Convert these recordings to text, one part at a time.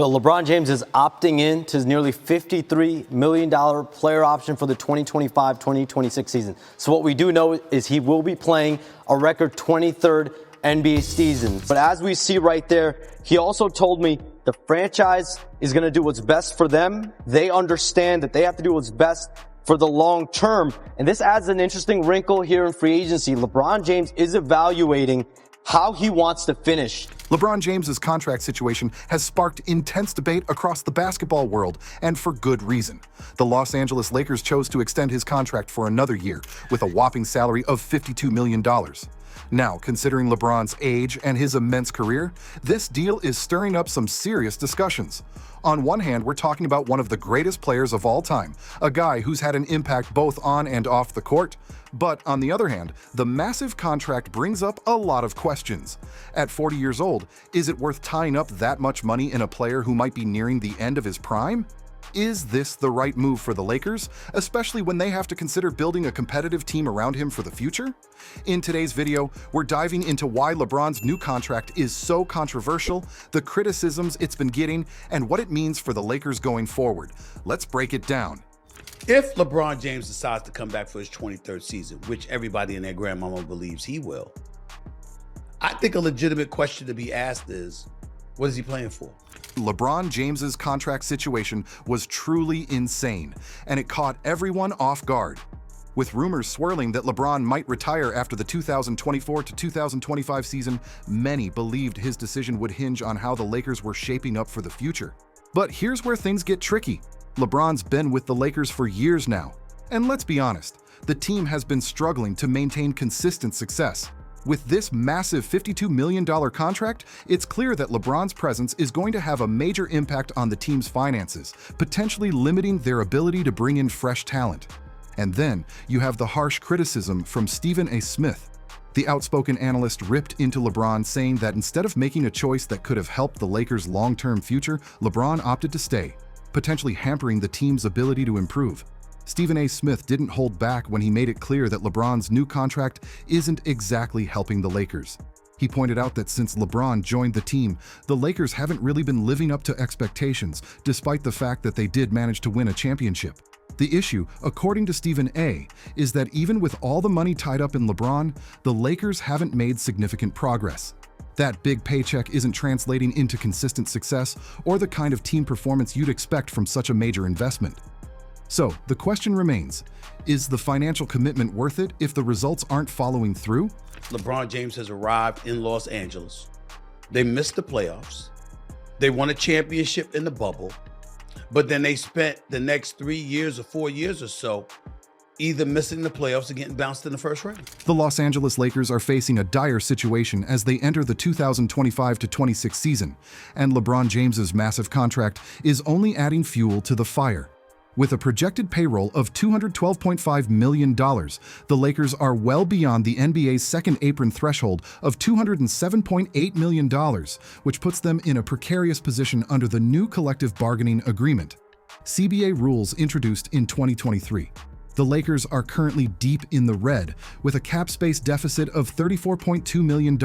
But LeBron James is opting in to his nearly $53 million player option for the 2025-2026 season. So what we do know is he will be playing a record 23rd NBA season. But as we see right there, he also told me the franchise is going to do what's best for them. They understand that they have to do what's best for the long term. And this adds an interesting wrinkle here in free agency. LeBron James is evaluating how he wants to finish. LeBron James's contract situation has sparked intense debate across the basketball world, and for good reason. The Los Angeles Lakers chose to extend his contract for another year with a whopping salary of $52 million. Now, considering LeBron's age and his immense career, this deal is stirring up some serious discussions. On one hand, we're talking about one of the greatest players of all time, a guy who's had an impact both on and off the court. But on the other hand, the massive contract brings up a lot of questions. At 40 years old, is it worth tying up that much money in a player who might be nearing the end of his prime? Is this the right move for the Lakers, especially when they have to consider building a competitive team around him for the future? In today's video, we're diving into why LeBron's new contract is so controversial, the criticisms it's been getting, and what it means for the Lakers going forward. Let's break it down. If LeBron James decides to come back for his 23rd season, which everybody and their grandmama believes he will, I think a legitimate question to be asked is, what is he playing for? LeBron James's contract situation was truly insane, and it caught everyone off guard. With rumors swirling that LeBron might retire after the 2024 to 2025 season, many believed his decision would hinge on how the Lakers were shaping up for the future. But here's where things get tricky. LeBron's been with the Lakers for years now, and let's be honest, the team has been struggling to maintain consistent success. With this massive $52 million contract, it's clear that LeBron's presence is going to have a major impact on the team's finances, potentially limiting their ability to bring in fresh talent. And then you have the harsh criticism from Stephen A. Smith. The outspoken analyst ripped into LeBron, saying that instead of making a choice that could have helped the Lakers' long-term future, LeBron opted to stay, potentially hampering the team's ability to improve. Stephen A. Smith didn't hold back when he made it clear that LeBron's new contract isn't exactly helping the Lakers. He pointed out that since LeBron joined the team, the Lakers haven't really been living up to expectations, despite the fact that they did manage to win a championship. The issue, according to Stephen A., is that even with all the money tied up in LeBron, the Lakers haven't made significant progress. That big paycheck isn't translating into consistent success or the kind of team performance you'd expect from such a major investment. So, the question remains, is the financial commitment worth it if the results aren't following through? LeBron James has arrived in Los Angeles. They missed the playoffs. They won a championship in the bubble, but then they spent the next 3 years or 4 years or so either missing the playoffs or getting bounced in the first round. The Los Angeles Lakers are facing a dire situation as they enter the 2025-26 season, and LeBron James's massive contract is only adding fuel to the fire. With a projected payroll of $212.5 million, the Lakers are well beyond the NBA's second apron threshold of $207.8 million, which puts them in a precarious position under the new collective bargaining agreement, CBA rules introduced in 2023. The Lakers are currently deep in the red, with a cap space deficit of $34.2 million,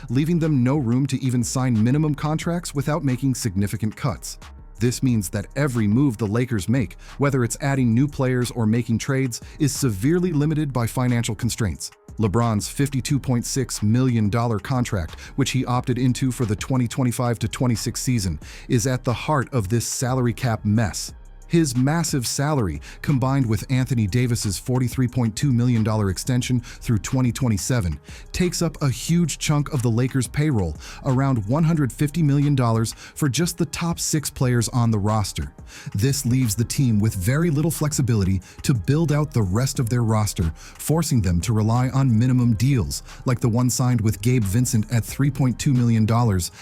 leaving them no room to even sign minimum contracts without making significant cuts. This means that every move the Lakers make, whether it's adding new players or making trades, is severely limited by financial constraints. LeBron's $52.6 million contract, which he opted into for the 2025-26 season, is at the heart of this salary cap mess. His massive salary, combined with Anthony Davis's $43.2 million extension through 2027, takes up a huge chunk of the Lakers' payroll, around $150 million for just the top 6 players on the roster. This leaves the team with very little flexibility to build out the rest of their roster, forcing them to rely on minimum deals, like the one signed with Gabe Vincent at $3.2 million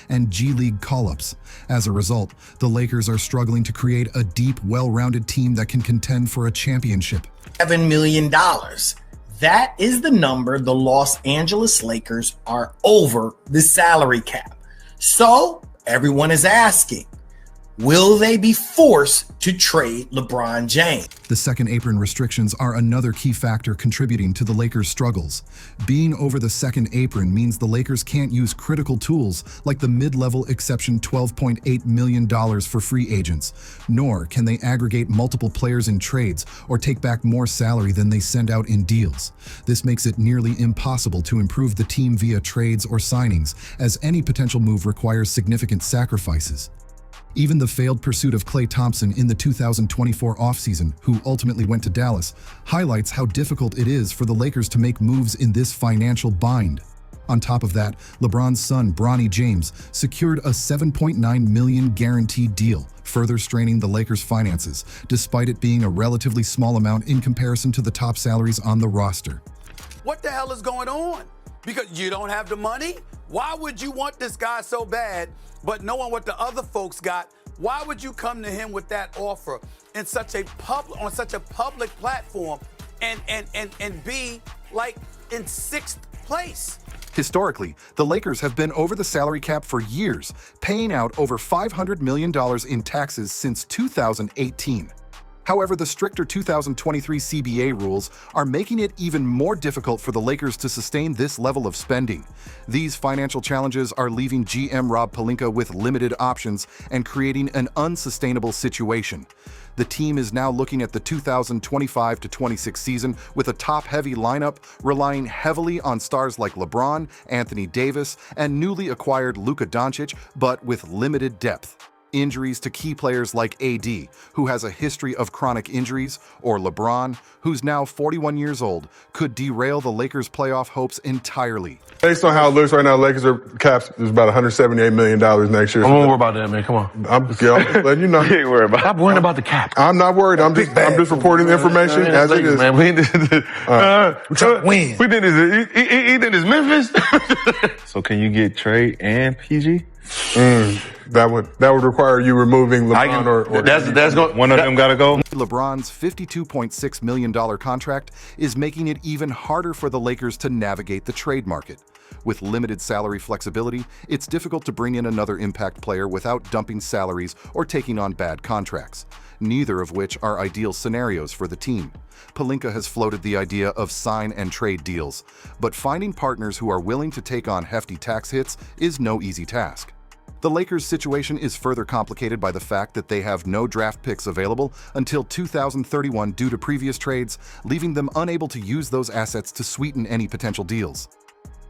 and G League call-ups. As a result, the Lakers are struggling to create a deep, well-rounded team that can contend for a championship. $7 million. That is the number the Los Angeles Lakers are over the salary cap. So everyone is asking, Will they be forced to trade LeBron James? The second apron restrictions are another key factor contributing to the Lakers' struggles. Being over the second apron means the Lakers can't use critical tools like the mid-level exception $12.8 million for free agents, nor can they aggregate multiple players in trades or take back more salary than they send out in deals. This makes it nearly impossible to improve the team via trades or signings, as any potential move requires significant sacrifices. Even the failed pursuit of Klay Thompson in the 2024 offseason, who ultimately went to Dallas, highlights how difficult it is for the Lakers to make moves in this financial bind. On top of that, LeBron's son, Bronny James, secured a $7.9 million guaranteed deal, further straining the Lakers' finances, despite it being a relatively small amount in comparison to the top salaries on the roster. What the hell is going on? Because you don't have the money? Why would you want this guy so bad, but knowing what the other folks got, why would you come to him with that offer in such a on such a public platform and be like in sixth place? Historically, the Lakers have been over the salary cap for years, paying out over $500 million in taxes since 2018. However, the stricter 2023 CBA rules are making it even more difficult for the Lakers to sustain this level of spending. These financial challenges are leaving GM Rob Pelinka with limited options and creating an unsustainable situation. The team is now looking at the 2025-26 season with a top-heavy lineup, relying heavily on stars like LeBron, Anthony Davis, and newly acquired Luka Doncic, but with limited depth. Injuries to key players like AD, who has a history of chronic injuries, or LeBron, who's now 41 years old, could derail the Lakers' playoff hopes entirely. Based on how it looks right now, Lakers are caps is about $178 million next year. I won't worry about that, man. Come on. I'm just letting you know. You ain't worried about. Stop worrying about the cap. I'm not worried. I'm just reporting the information as it is. Man, we did this. We're trying to win. We did this. He did this Memphis. So can you get Trey and PG? That would require you removing LeBron or that's going. One of them got to go. LeBron's $52.6 million contract is making it even harder for the Lakers to navigate the trade market. With limited salary flexibility, it's difficult to bring in another impact player without dumping salaries or taking on bad contracts, neither of which are ideal scenarios for the team. Pelinka has floated the idea of sign and trade deals, but finding partners who are willing to take on hefty tax hits is no easy task. The Lakers' situation is further complicated by the fact that they have no draft picks available until 2031 due to previous trades, leaving them unable to use those assets to sweeten any potential deals.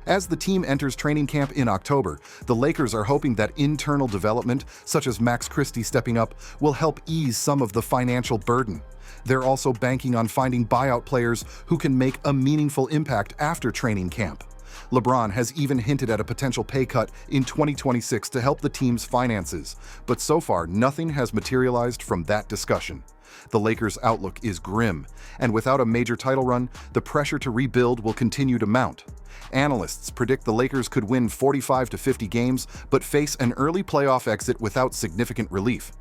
As the team enters training camp in October, the Lakers are hoping that internal development, such as Max Christie stepping up, will help ease some of the financial burden. They're also banking on finding buyout players who can make a meaningful impact after training camp. LeBron has even hinted at a potential pay cut in 2026 to help the team's finances, but so far nothing has materialized from that discussion. The Lakers' outlook is grim, and without a major title run, the pressure to rebuild will continue to mount. Analysts predict the Lakers could win 45 to 50 games, but face an early playoff exit without significant relief.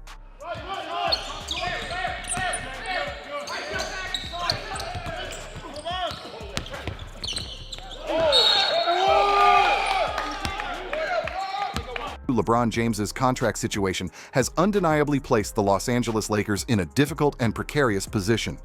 LeBron James's contract situation has undeniably placed the Los Angeles Lakers in a difficult and precarious position.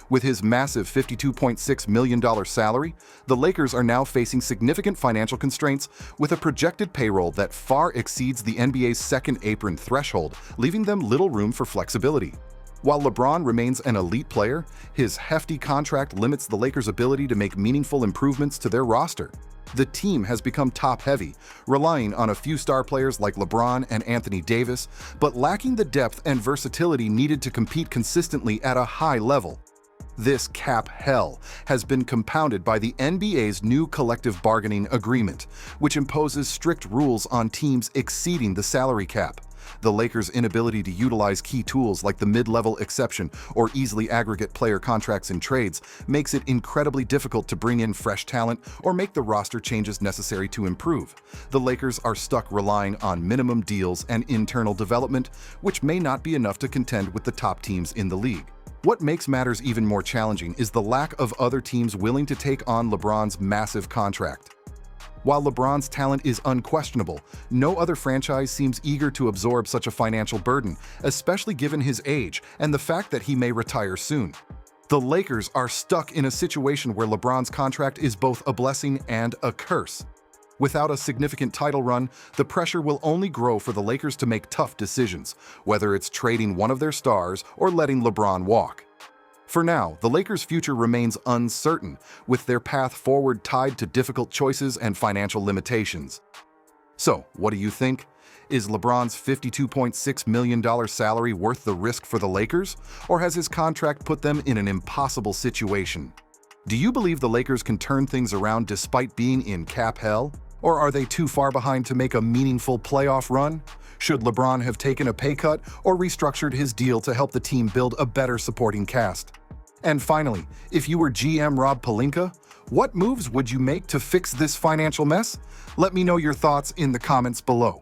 With his massive $52.6 million salary, the Lakers are now facing significant financial constraints with a projected payroll that far exceeds the NBA's second apron threshold, leaving them little room for flexibility. While LeBron remains an elite player, his hefty contract limits the Lakers' ability to make meaningful improvements to their roster. The team has become top-heavy, relying on a few star players like LeBron and Anthony Davis, but lacking the depth and versatility needed to compete consistently at a high level. This cap hell has been compounded by the NBA's new collective bargaining agreement, which imposes strict rules on teams exceeding the salary cap. The Lakers' inability to utilize key tools like the mid-level exception or easily aggregate player contracts in trades makes it incredibly difficult to bring in fresh talent or make the roster changes necessary to improve. The Lakers are stuck relying on minimum deals and internal development, which may not be enough to contend with the top teams in the league. What makes matters even more challenging is the lack of other teams willing to take on LeBron's massive contract. While LeBron's talent is unquestionable, no other franchise seems eager to absorb such a financial burden, especially given his age and the fact that he may retire soon. The Lakers are stuck in a situation where LeBron's contract is both a blessing and a curse. Without a significant title run, the pressure will only grow for the Lakers to make tough decisions, whether it's trading one of their stars or letting LeBron walk. For now, the Lakers' future remains uncertain, with their path forward tied to difficult choices and financial limitations. So, what do you think? Is LeBron's $52.6 million salary worth the risk for the Lakers, or has his contract put them in an impossible situation? Do you believe the Lakers can turn things around despite being in cap hell? Or are they too far behind to make a meaningful playoff run? Should LeBron have taken a pay cut or restructured his deal to help the team build a better supporting cast? And finally, if you were GM Rob Pelinka, what moves would you make to fix this financial mess? Let me know your thoughts in the comments below.